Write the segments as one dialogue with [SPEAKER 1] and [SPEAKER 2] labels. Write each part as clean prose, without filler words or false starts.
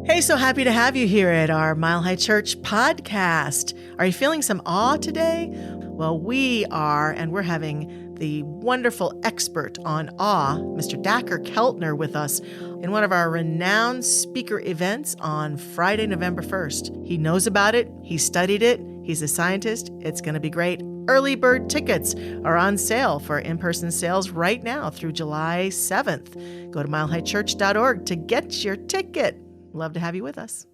[SPEAKER 1] Hey, so happy to have you here at our Mile High Church podcast. Are you feeling some awe today? Well, we are, and we're having the wonderful expert on awe, Mr. Dacher Keltner, with us in one of our renowned speaker events on Friday, November 1st. He knows about it. He studied it. He's a scientist. It's going to be great. Early bird tickets are on sale for in-person sales right now through July 7th. Go to milehighchurch.org to get your ticket. Love to have you with us.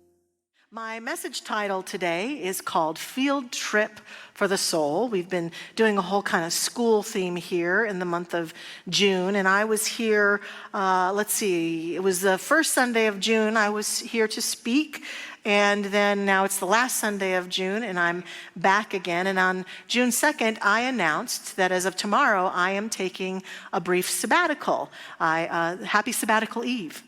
[SPEAKER 1] My message title today is called Field Trip for the Soul. We've been doing a whole kind of school theme here in the month of June, and I was here, it was the first Sunday of June. I was here to speak, and then now it's the last Sunday of June, and I'm back again. And on June 2nd, I announced that as of tomorrow, I am taking a brief sabbatical. Happy Sabbatical Eve.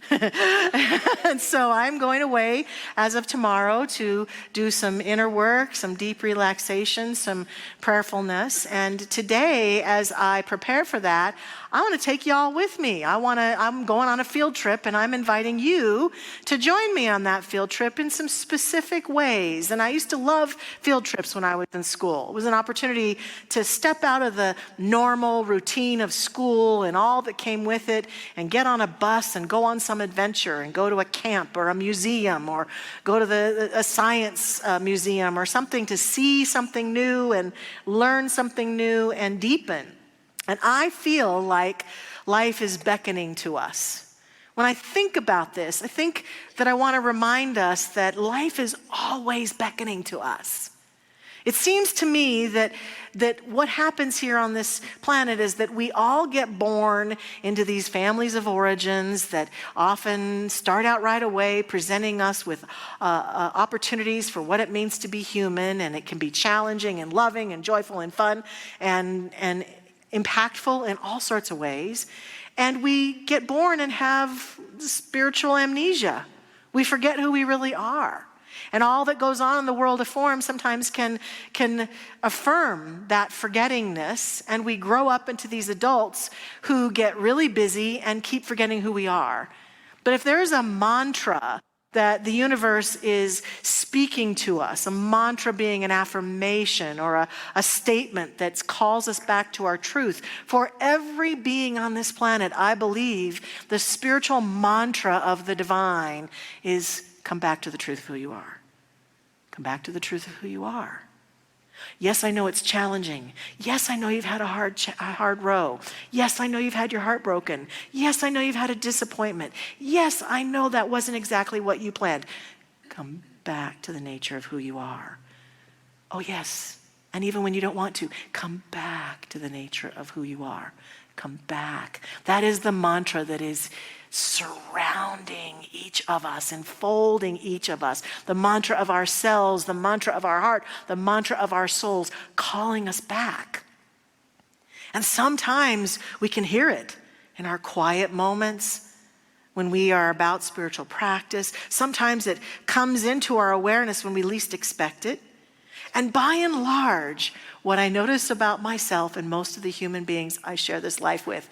[SPEAKER 1] And so I'm going away as of tomorrow to do some inner work, some deep relaxation, some prayerfulness. And today, as I prepare for that, I want to take y'all with me. I'm going on a field trip, and I'm inviting you to join me on that field trip in some specific ways. And I used to love field trips when I was in school. It was an opportunity to step out of the normal routine of school and all that came with it and get on a bus and go on some adventure and go to a camp or a museum or go to a science museum or something to see something new and learn something new and deepen. And I feel like life is beckoning to us. When I think about this, I think that I want to remind us that life is always beckoning to us. It seems to me that what happens here on this planet is that we all get born into these families of origins that often start out right away presenting us with opportunities for what it means to be human, and it can be challenging and loving and joyful and fun and impactful in all sorts of ways. And we get born and have spiritual amnesia. We forget who we really are. And all that goes on in the world of form sometimes can affirm that forgettingness, and we grow up into these adults who get really busy and keep forgetting who we are. But if there's a mantra that the universe is speaking to us, a mantra being an affirmation or a statement that calls us back to our truth. For every being on this planet, I believe the spiritual mantra of the divine is come back to the truth of who you are. Come back to the truth of who you are. Yes, I know it's challenging. Yes, I know you've had a hard row. Yes, I know you've had your heart broken. Yes, I know you've had a disappointment. Yes, I know that wasn't exactly what you planned. Come back to the nature of who you are. Oh, yes, and even when you don't want to, come back to the nature of who you are. Come back. That is the mantra that is surrounding each of us, enfolding each of us. The mantra of ourselves, the mantra of our heart, the mantra of our souls, calling us back. And sometimes we can hear it in our quiet moments when we are about spiritual practice. Sometimes it comes into our awareness when we least expect it. And by and large, what I notice about myself and most of the human beings I share this life with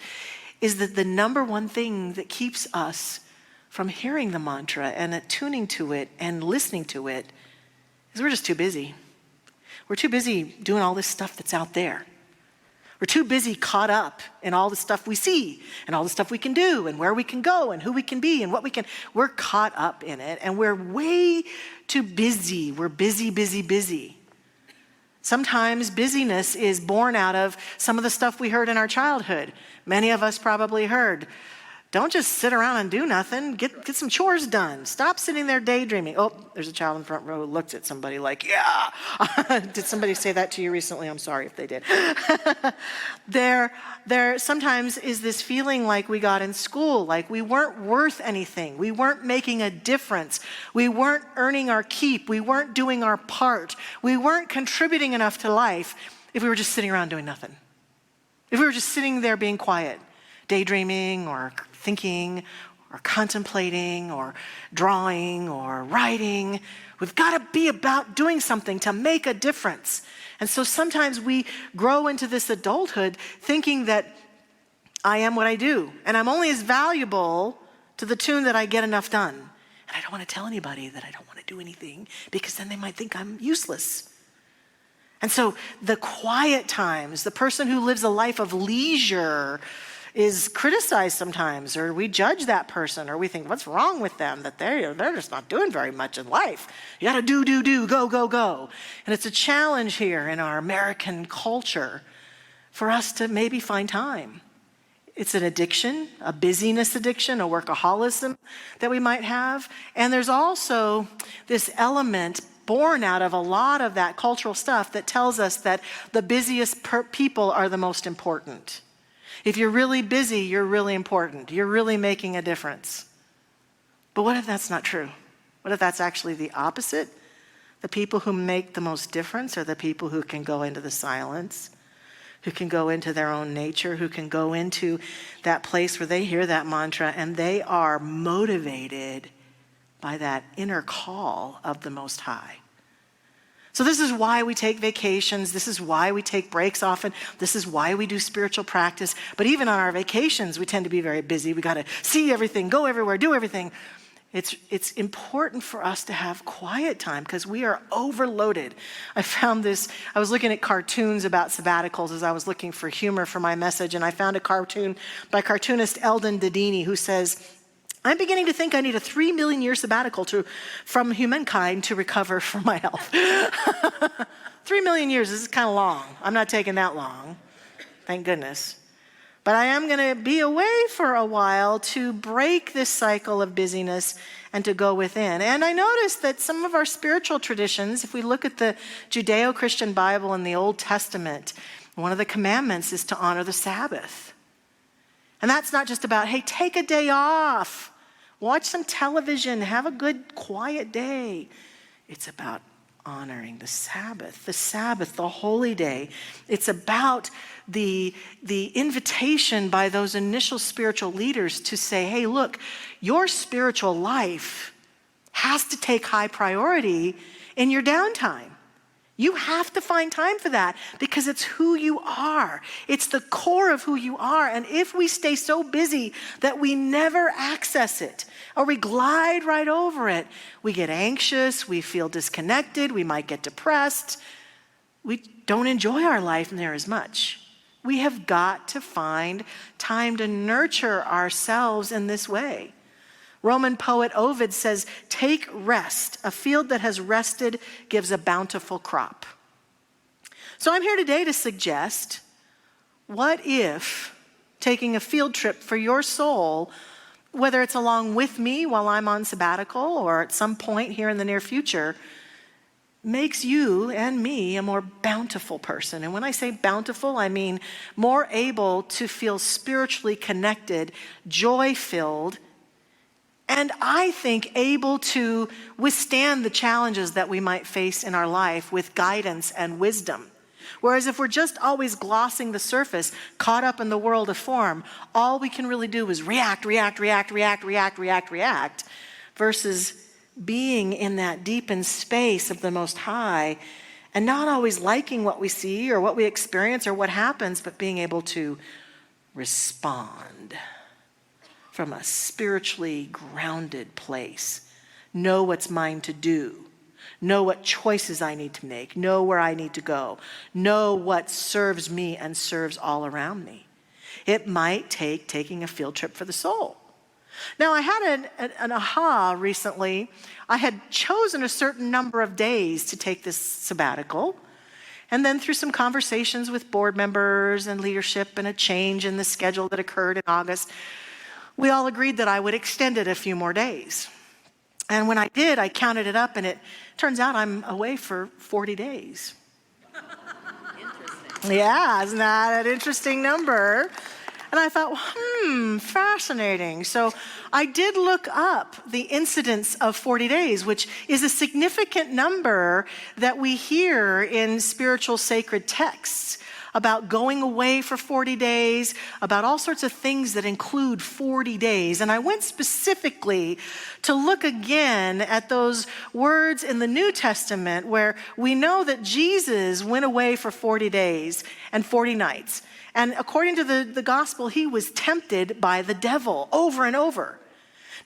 [SPEAKER 1] is that the number one thing that keeps us from hearing the mantra and attuning to it and listening to it is we're just too busy. We're too busy doing all this stuff that's out there. We're too busy caught up in all the stuff we see and all the stuff we can do and where we can go and who we can be and what we can. We're caught up in it, and we're way too busy. We're busy, busy, busy. Sometimes busyness is born out of some of the stuff we heard in our childhood. Many of us probably heard, don't just sit around and do nothing. Get some chores done. Stop sitting there daydreaming. Oh, there's a child in the front row who looks at somebody like, yeah. Did somebody say that to you recently? I'm sorry if they did. There sometimes is this feeling like we got in school, like we weren't worth anything. We weren't making a difference. We weren't earning our keep. We weren't doing our part. We weren't contributing enough to life if we were just sitting around doing nothing. If we were just sitting there being quiet, daydreaming or thinking or contemplating or drawing or writing. We've got to be about doing something to make a difference. And so sometimes we grow into this adulthood thinking that I am what I do, and I'm only as valuable to the tune that I get enough done. And I don't want to tell anybody that I don't want to do anything because then they might think I'm useless. And so the quiet times, the person who lives a life of leisure is criticized sometimes, or we judge that person, or we think, what's wrong with them, that they're just not doing very much in life. You got to do, go, go, go. And it's a challenge here in our American culture for us to maybe find time. It's an addiction, a busyness addiction, a workaholism that we might have. And there's also this element born out of a lot of that cultural stuff that tells us that the busiest people are the most important. If you're really busy, you're really important. You're really making a difference. But what if that's not true? What if that's actually the opposite? The people who make the most difference are the people who can go into the silence, who can go into their own nature, who can go into that place where they hear that mantra and they are motivated by that inner call of the Most High. So this is why we take vacations. This is why we take breaks often. This is why we do spiritual practice. But even on our vacations, we tend to be very busy. We got to see everything, go everywhere, do everything. It's important for us to have quiet time because we are overloaded. I found this, I was looking at cartoons about sabbaticals as I was looking for humor for my message, and I found a cartoon by cartoonist Eldon Dedini who says, I'm beginning to think I need a 3 million year sabbatical from humankind to recover from my health. 3 million years, this is kind of long. I'm not taking that long, thank goodness. But I am going to be away for a while to break this cycle of busyness and to go within. And I noticed that some of our spiritual traditions, if we look at the Judeo-Christian Bible in the Old Testament, one of the commandments is to honor the Sabbath. And that's not just about, hey, take a day off. Watch some television, have a good quiet day. It's about honoring the Sabbath, the holy day. It's about the invitation by those initial spiritual leaders to say, hey, look, your spiritual life has to take high priority in your downtime. You have to find time for that because it's who you are. It's the core of who you are. And if we stay so busy that we never access it or we glide right over it, we get anxious, we feel disconnected, we might get depressed. We don't enjoy our life near as much. We have got to find time to nurture ourselves in this way. Roman poet Ovid says, take rest. A field that has rested gives a bountiful crop. So I'm here today to suggest, what if taking a field trip for your soul, whether it's along with me while I'm on sabbatical or at some point here in the near future, makes you and me a more bountiful person. And when I say bountiful, I mean more able to feel spiritually connected, joy-filled, and I think able to withstand the challenges that we might face in our life with guidance and wisdom. Whereas if we're just always glossing the surface, caught up in the world of form, all we can really do is react, versus being in that deepened space of the Most High and not always liking what we see or what we experience or what happens, but being able to respond from a spiritually grounded place. Know what's mine to do. Know what choices I need to make. Know where I need to go. Know what serves me and serves all around me. It might take taking a field trip for the soul. Now, I had an aha recently. I had chosen a certain number of days to take this sabbatical. And then through some conversations with board members and leadership and a change in the schedule that occurred in August, we all agreed that I would extend it a few more days. And when I did, I counted it up, and it turns out I'm away for 40 days. Interesting. Yeah, isn't that an interesting number? And I thought, fascinating. So I did look up the incidence of 40 days, which is a significant number that we hear in spiritual sacred texts about going away for 40 days, about all sorts of things that include 40 days. And I went specifically to look again at those words in the New Testament where we know that Jesus went away for 40 days and 40 nights. And according to the gospel, he was tempted by the devil over and over.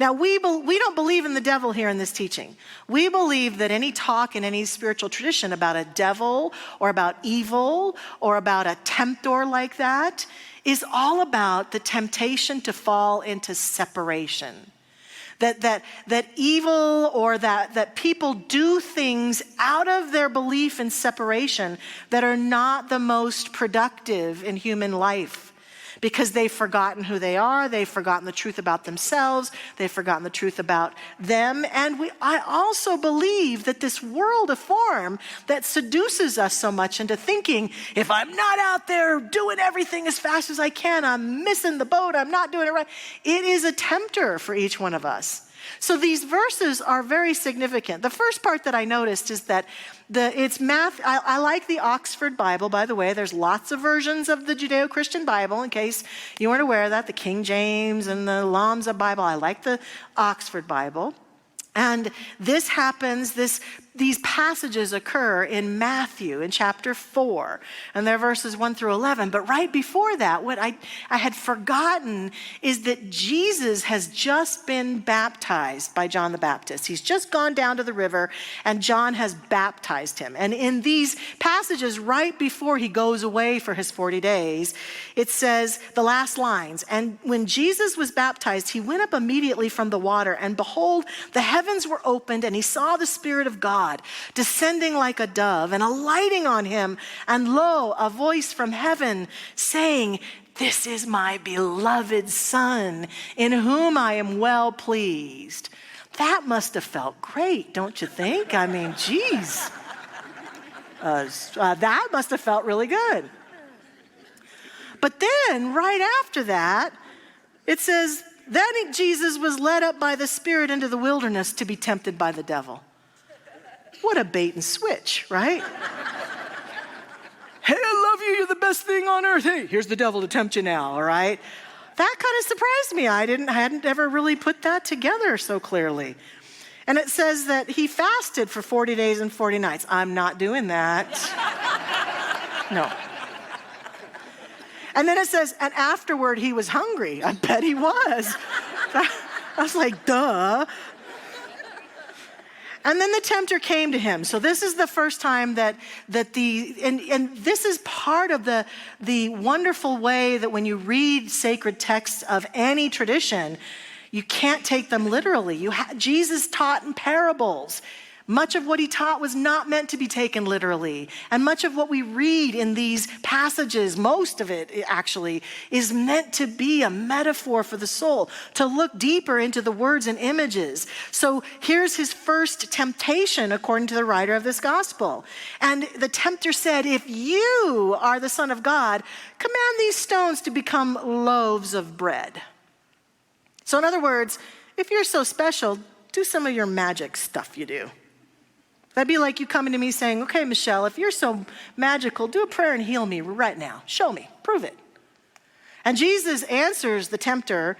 [SPEAKER 1] Now, we don't believe in the devil here in this teaching. We believe that any talk in any spiritual tradition about a devil or about evil or about a tempter like that is all about the temptation to fall into separation. That evil or that people do things out of their belief in separation that are not the most productive in human life. Because they've forgotten who they are, they've forgotten the truth about themselves, they've forgotten the truth about them. And I also believe that this world of form that seduces us so much into thinking, if I'm not out there doing everything as fast as I can, I'm missing the boat, I'm not doing it right. It is a tempter for each one of us. So these verses are very significant. The first part that I noticed is that it's math. I like the Oxford Bible, by the way. There's lots of versions of the Judeo-Christian Bible, in case you weren't aware of that. The King James and the Lamsa Bible. I like the Oxford Bible. And this happens, these passages occur in Matthew in chapter 4, and they're verses 1 through 11. But right before that, what I had forgotten is that Jesus has just been baptized by John the Baptist. He's just gone down to the river, and John has baptized him. And in these passages, right before he goes away for his 40 days, it says the last lines, and when Jesus was baptized, he went up immediately from the water, and behold, the heavens were opened, and he saw the Spirit of God descending like a dove and alighting on him. And lo, a voice from heaven saying, "This is my beloved Son, in whom I am well pleased." That must have felt great, don't you think? I mean, geez. That must have felt really good. But then, right after that, it says, then Jesus was led up by the Spirit into the wilderness to be tempted by the devil. What a bait and switch, right? Hey, I love you. You're the best thing on earth. Hey, here's the devil to tempt you now, all right? That kind of surprised me. I hadn't ever really put that together so clearly. And it says that he fasted for 40 days and 40 nights. I'm not doing that. No. And then it says, and afterward he was hungry. I bet he was. I was like, duh. And then the tempter came to him. So this is the first time and this is part of the wonderful way that when you read sacred texts of any tradition, you can't take them literally. Jesus taught in parables. Much of what he taught was not meant to be taken literally. And much of what we read in these passages, most of it actually, is meant to be a metaphor for the soul, to look deeper into the words and images. So here's his first temptation, according to the writer of this gospel. And the tempter said, if you are the Son of God, command these stones to become loaves of bread. So in other words, if you're so special, do some of your magic stuff you do. That'd be like you coming to me saying, okay, Michelle, if you're so magical, do a prayer and heal me right now. Show me, prove it. And Jesus answers the tempter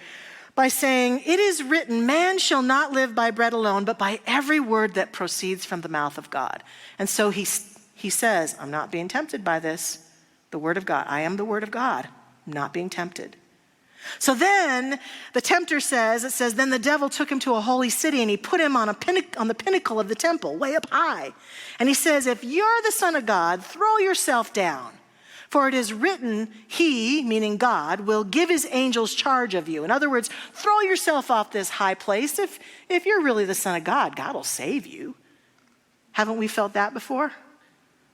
[SPEAKER 1] by saying, it is written, man shall not live by bread alone, but by every word that proceeds from the mouth of God. And so he says, I'm not being tempted by this, the word of God. I am the word of God. I'm not being tempted. So then the tempter says, then the devil took him to a holy city and he put him on the pinnacle of the temple, way up high. And he says, if you're the Son of God, throw yourself down. For it is written, he, meaning God, will give his angels charge of you. In other words, throw yourself off this high place. If you're really the Son of God, God will save you. Haven't we felt that before?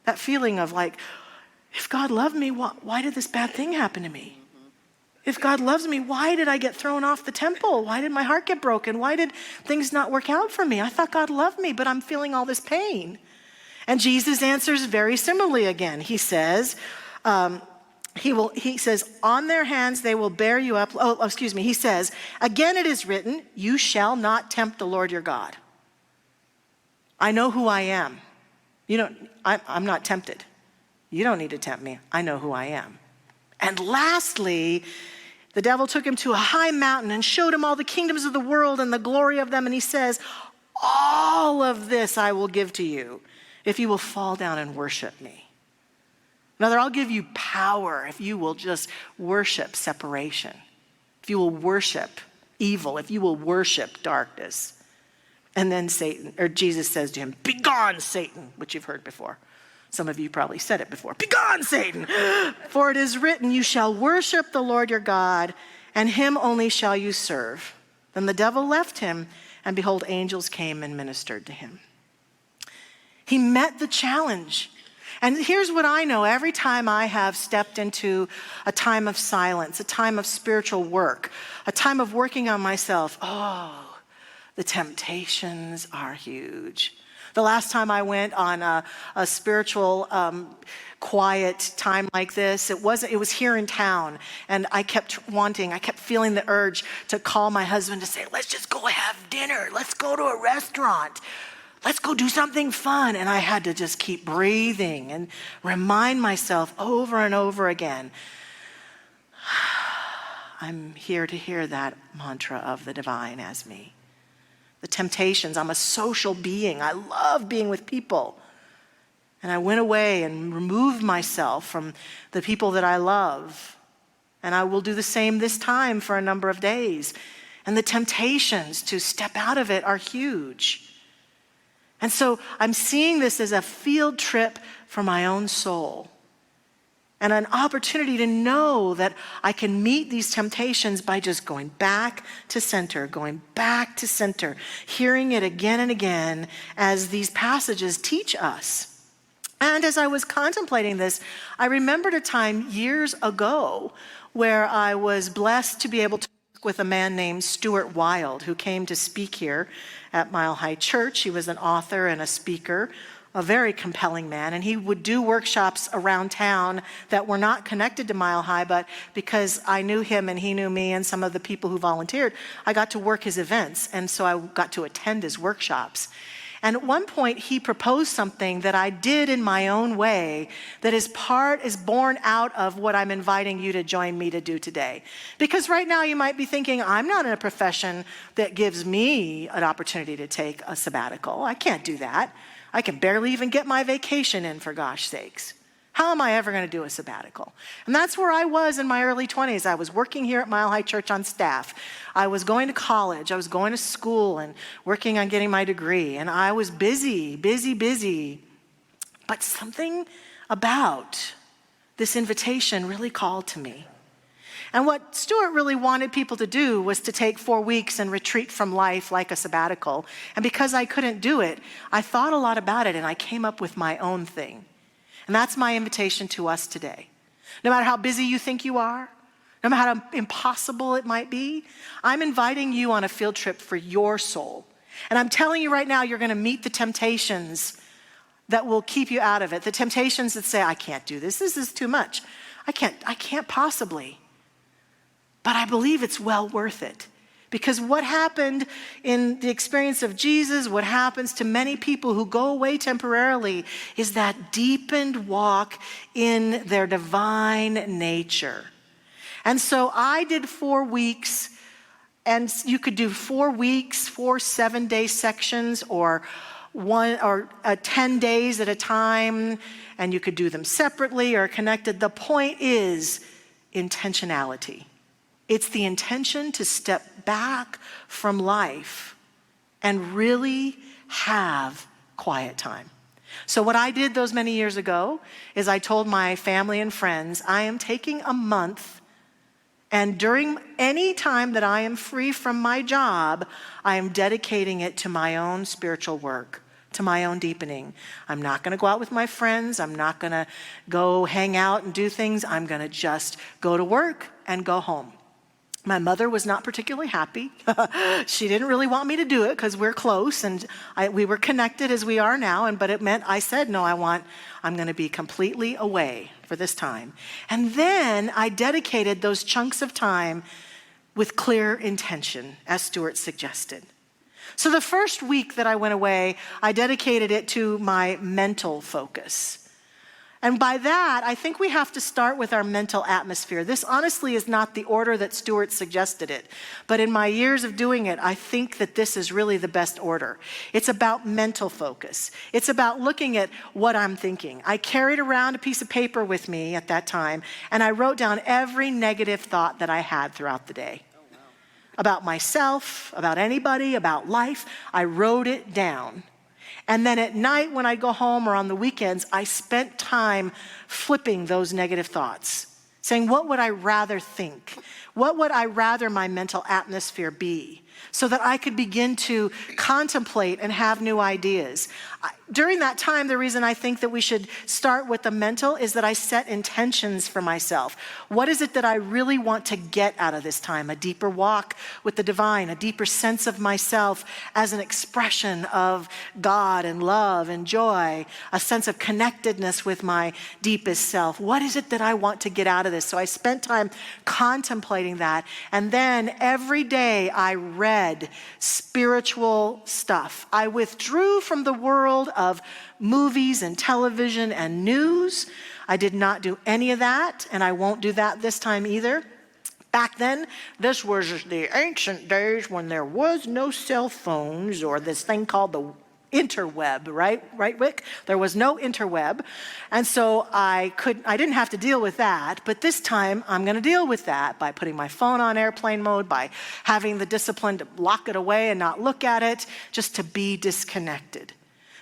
[SPEAKER 1] That feeling of like, if God loved me, why did this bad thing happen to me? If God loves me, why did I get thrown off the temple? Why did my heart get broken? Why did things not work out for me? I thought God loved me, but I'm feeling all this pain. And Jesus answers very similarly again. He says, he says, on their hands they will bear you up. He says, again it is written, you shall not tempt the Lord your God. I know who I am. I'm not tempted. You don't need to tempt me. I know who I am. And lastly, the devil took him to a high mountain and showed him all the kingdoms of the world and the glory of them. And he says, all of this I will give to you if you will fall down and worship me. Another, I'll give you power if you will just worship separation. If you will worship evil, if you will worship darkness. And then Jesus says to him, "Begone, Satan," which you've heard before. Some of you probably said it before. "Begone, Satan! For it is written, you shall worship the Lord your God, and him only shall you serve." Then the devil left him, and behold, angels came and ministered to him. He met the challenge. And here's what I know. Every time I have stepped into a time of silence, a time of spiritual work, a time of working on myself, the temptations are huge. The last time I went on a spiritual quiet time like this, it was here in town, and I kept feeling the urge to call my husband to say, "Let's just go have dinner. Let's go to a restaurant. Let's go do something fun." And I had to just keep breathing and remind myself over and over again, I'm here to hear that mantra of the divine as me. The temptations, I'm a social being. I love being with people. And I went away and removed myself from the people that I love. And I will do the same this time for a number of days. And the temptations to step out of it are huge. And so I'm seeing this as a field trip for my own soul, and an opportunity to know that I can meet these temptations by just going back to center, hearing it again and again as these passages teach us. And as I was contemplating this, I remembered a time years ago where I was blessed to be able to work with a man named Stuart Wilde, who came to speak here at Mile High Church. He was an author and a speaker, a very compelling man, and he would do workshops around town that were not connected to Mile High, but because I knew him and he knew me and some of the people who volunteered, I got to work his events, and so I got to attend his workshops. And at one point, he proposed something that I did in my own way that is born out of what I'm inviting you to join me to do today. Because right now you might be thinking, I'm not in a profession that gives me an opportunity to take a sabbatical. I can't do that. I can barely even get my vacation in, for gosh sakes. How am I ever going to do a sabbatical? And that's where I was in my early 20s. I was working here at Mile High Church on staff. I was going to college. I was going to school and working on getting my degree. And I was busy. But something about this invitation really called to me. And what Stuart really wanted people to do was to take 4 weeks and retreat from life like a sabbatical. And because I couldn't do it, I thought a lot about it and I came up with my own thing. And that's my invitation to us today. No matter how busy you think you are, no matter how impossible it might be, I'm inviting you on a field trip for your soul. And I'm telling you right now, you're going to meet the temptations that will keep you out of it. The temptations that say, I can't do this. This is too much. I can't possibly. But I believe it's well worth it. Because what happened in the experience of Jesus, what happens to many people who go away temporarily, is that deepened walk in their divine nature. And so I did 4 weeks, and you could do 4 weeks, 4 7-day sections, or 10 days at a time, and you could do them separately or connected. The point is intentionality. It's the intention to step back from life and really have quiet time. So what I did those many years ago is I told my family and friends, I am taking a month, and during any time that I am free from my job, I am dedicating it to my own spiritual work, to my own deepening. I'm not going to go out with my friends. I'm not going to go hang out and do things. I'm going to just go to work and go home. My mother was not particularly happy. She didn't really want me to do it because we're close and we were connected as we are now. But it meant I said, no, I'm going to be completely away for this time. And then I dedicated those chunks of time with clear intention, as Stuart suggested. So the first week that I went away, I dedicated it to my mental focus. And by that, I think we have to start with our mental atmosphere. This honestly is not the order that Stuart suggested it. But in my years of doing it, I think that this is really the best order. It's about mental focus. It's about looking at what I'm thinking. I carried around a piece of paper with me at that time, and I wrote down every negative thought that I had throughout the day. about myself, about anybody, about life. I wrote it down. And then at night when I go home or on the weekends, I spent time flipping those negative thoughts, saying, what would I rather think? What would I rather my mental atmosphere be? So that I could begin to contemplate and have new ideas. During that time, the reason I think that we should start with the mental is that I set intentions for myself. What is it that I really want to get out of this time? A deeper walk with the divine, a deeper sense of myself as an expression of God and love and joy, a sense of connectedness with my deepest self. What is it that I want to get out of this? So I spent time contemplating that. And then every day I read spiritual stuff. I withdrew from the world of movies and television and news. I did not do any of that, and I won't do that this time either. Back then, this was the ancient days when there was no cell phones or this thing called the interweb, right, Rick? There was no interweb. And so I didn't have to deal with that, but this time I'm going to deal with that by putting my phone on airplane mode, by having the discipline to lock it away and not look at it, just to be disconnected.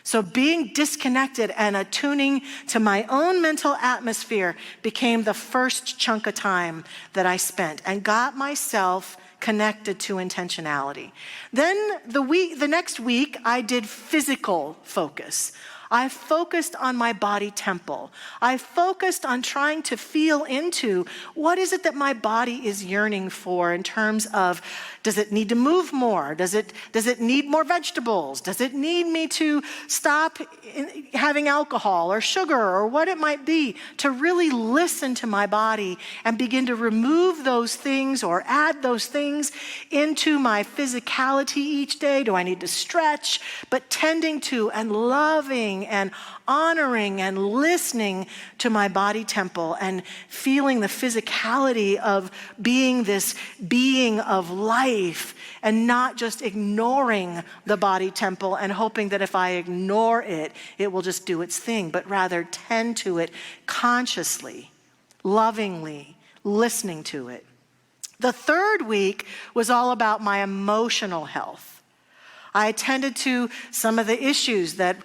[SPEAKER 1] So being disconnected and attuning to my own mental atmosphere became the first chunk of time that I spent and got myself connected to intentionality. Then the next week, I did physical focus. I focused on my body temple. I focused on trying to feel into what is it that my body is yearning for in terms of, does it need to move more? Does it need more vegetables? Does it need me to stop having alcohol or sugar or what it might be, to really listen to my body and begin to remove those things or add those things into my physicality each day? Do I need to stretch? But tending to and loving and honoring and listening to my body temple and feeling the physicality of being this being of life and not just ignoring the body temple and hoping that if I ignore it, it will just do its thing, but rather tend to it consciously, lovingly, listening to it. The third week was all about my emotional health. I attended to some of the issues that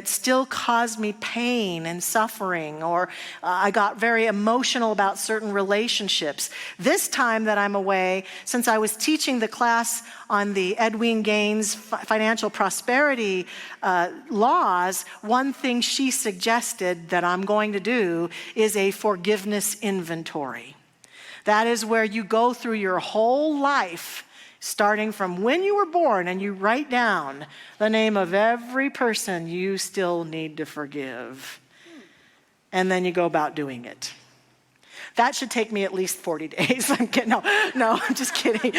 [SPEAKER 1] still caused me pain and suffering, or I got very emotional about certain relationships. This time that I'm away, since I was teaching the class on the Edwene Gaines financial prosperity laws, one thing she suggested that I'm going to do is a forgiveness inventory. That is where you go through your whole life, starting from when you were born, and you write down the name of every person you still need to forgive. And then you go about doing it. That should take me at least 40 days. I'm kidding. No, I'm just kidding.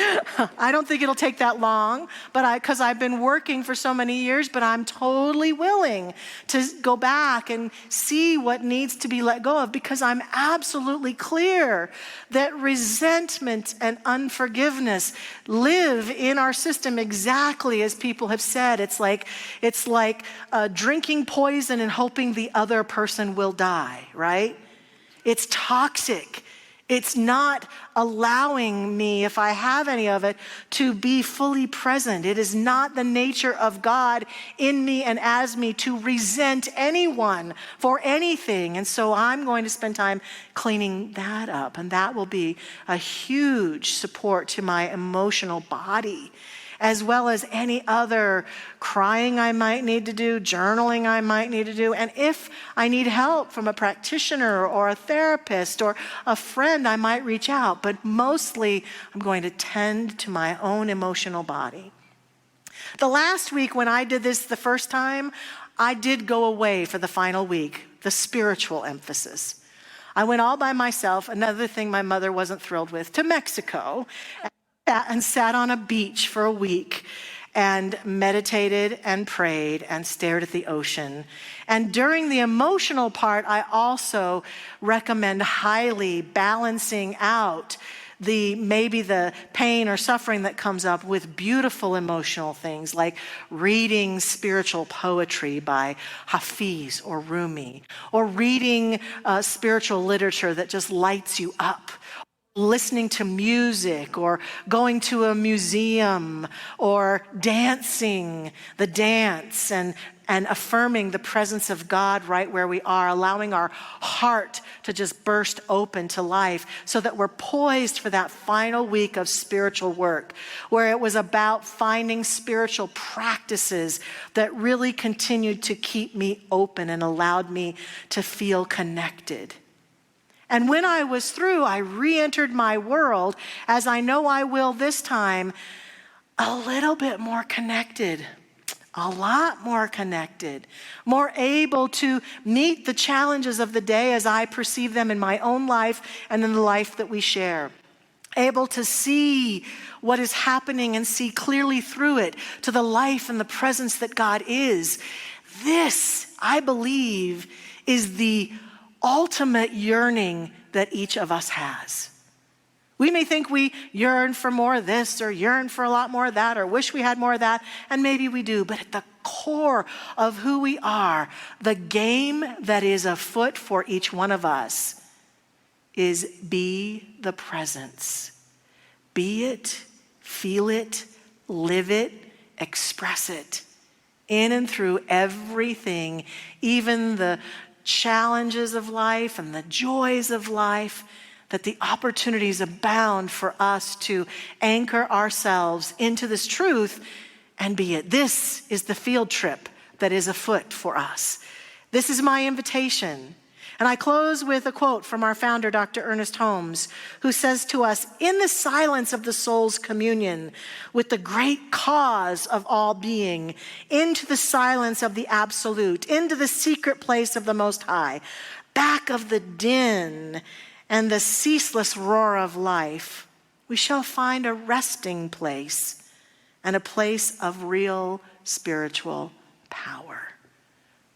[SPEAKER 1] I don't think it'll take that long, but because I've been working for so many years, but I'm totally willing to go back and see what needs to be let go of, because I'm absolutely clear that resentment and unforgiveness live in our system exactly as people have said. It's like drinking poison and hoping the other person will die, right? It's toxic. It's not allowing me, if I have any of it, to be fully present. It is not the nature of God in me and as me to resent anyone for anything. And so I'm going to spend time cleaning that up. And that will be a huge support to my emotional body, as well as any other crying I might need to do, journaling I might need to do. And if I need help from a practitioner or a therapist or a friend, I might reach out. But mostly, I'm going to tend to my own emotional body. The last week when I did this the first time, I did go away for the final week, the spiritual emphasis. I went all by myself, another thing my mother wasn't thrilled with, to Mexico, and sat on a beach for a week and meditated and prayed and stared at the ocean. And during the emotional part, I also recommend highly balancing out maybe the pain or suffering that comes up with beautiful emotional things like reading spiritual poetry by Hafiz or Rumi, or reading spiritual literature that just lights you up, listening to music or going to a museum or dancing the dance and affirming the presence of God right where we are, allowing our heart to just burst open to life so that we're poised for that final week of spiritual work, where it was about finding spiritual practices that really continued to keep me open and allowed me to feel connected. And when I was through, I re-entered my world, as I know I will this time, a little bit more connected, a lot more connected, more able to meet the challenges of the day as I perceive them in my own life and in the life that we share. Able to see what is happening and see clearly through it to the life and the presence that God is. This, I believe, is the ultimate yearning that each of us has. We may think we yearn for more of this or yearn for a lot more of that or wish we had more of that, and maybe we do, but at the core of who we are, the game that is afoot for each one of us is be the presence. Be it, feel it, live it, express it in and through everything, even the challenges of life and the joys of life, that the opportunities abound for us to anchor ourselves into this truth and be it. This is the field trip that is afoot for us. This is my invitation. And I close with a quote from our founder, Dr. Ernest Holmes, who says to us, "In the silence of the soul's communion with the great cause of all being, into the silence of the absolute, into the secret place of the Most High, back of the din and the ceaseless roar of life, we shall find a resting place and a place of real spiritual power."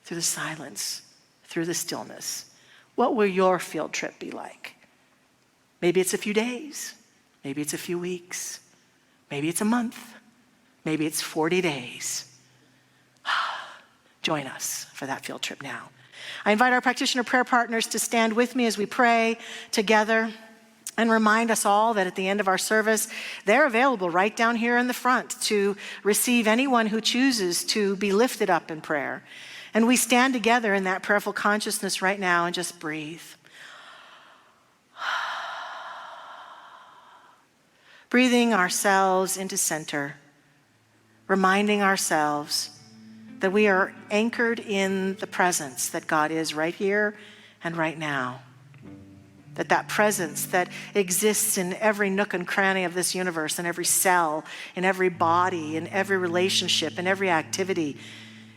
[SPEAKER 1] Through the silence, through the stillness. What will your field trip be like? Maybe it's a few days. Maybe it's a few weeks. Maybe it's a month. Maybe it's 40 days. Join us for that field trip now. I invite our practitioner prayer partners to stand with me as we pray together and remind us all that at the end of our service, they're available right down here in the front to receive anyone who chooses to be lifted up in prayer. And we stand together in that prayerful consciousness right now and just breathe. Breathing ourselves into center, reminding ourselves that we are anchored in the presence that God is right here and right now. That presence that exists in every nook and cranny of this universe, in every cell, in every body, in every relationship, in every activity,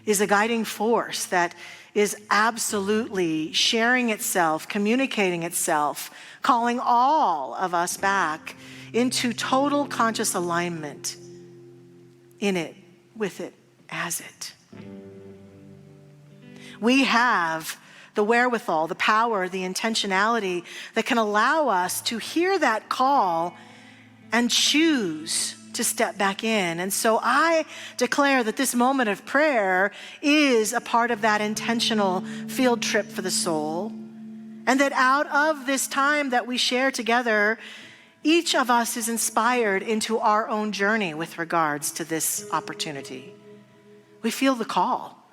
[SPEAKER 1] is a guiding force that is absolutely sharing itself, communicating itself, calling all of us back into total conscious alignment in it, with it, as it. We have the wherewithal, the power, the intentionality that can allow us to hear that call and choose to step back in. And so I declare that this moment of prayer is a part of that intentional field trip for the soul. And that out of this time that we share together, each of us is inspired into our own journey with regards to this opportunity. We feel the call.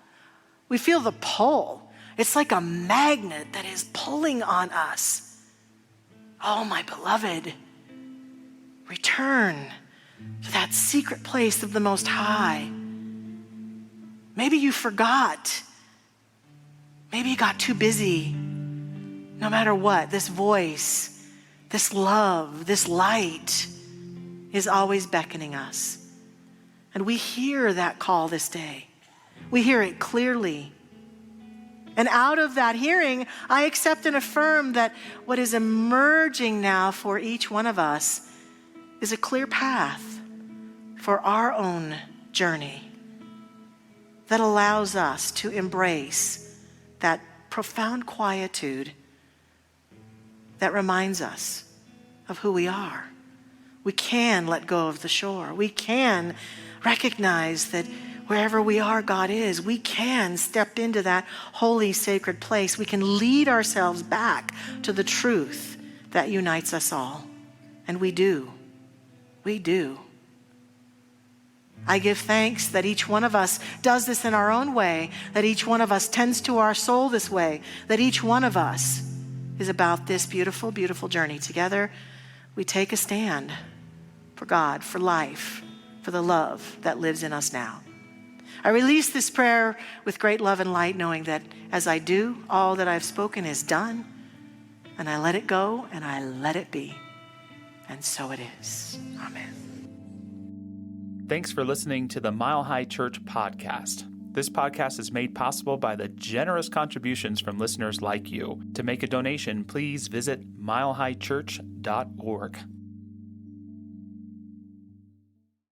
[SPEAKER 1] We feel the pull. It's like a magnet that is pulling on us. Oh, my beloved, return to that secret place of the Most High. Maybe you forgot. Maybe you got too busy. No matter what, this voice, this love, this light is always beckoning us. And we hear that call this day. We hear it clearly. And out of that hearing, I accept and affirm that what is emerging now for each one of us is a clear path for our own journey that allows us to embrace that profound quietude that reminds us of who we are. We can let go of the shore. We can recognize that wherever we are, God is. We can step into that holy, sacred place. We can lead ourselves back to the truth that unites us all. And we do. We do. I give thanks that each one of us does this in our own way, that each one of us tends to our soul this way, that each one of us is about this beautiful, beautiful journey. Together, we take a stand for God, for life, for the love that lives in us now. I release this prayer with great love and light, knowing that as I do, all that I've spoken is done, and I let it go, and I let it be. And so it is. Amen.
[SPEAKER 2] Thanks for listening to the Mile High Church podcast. This podcast is made possible by the generous contributions from listeners like you. To make a donation, please visit milehighchurch.org.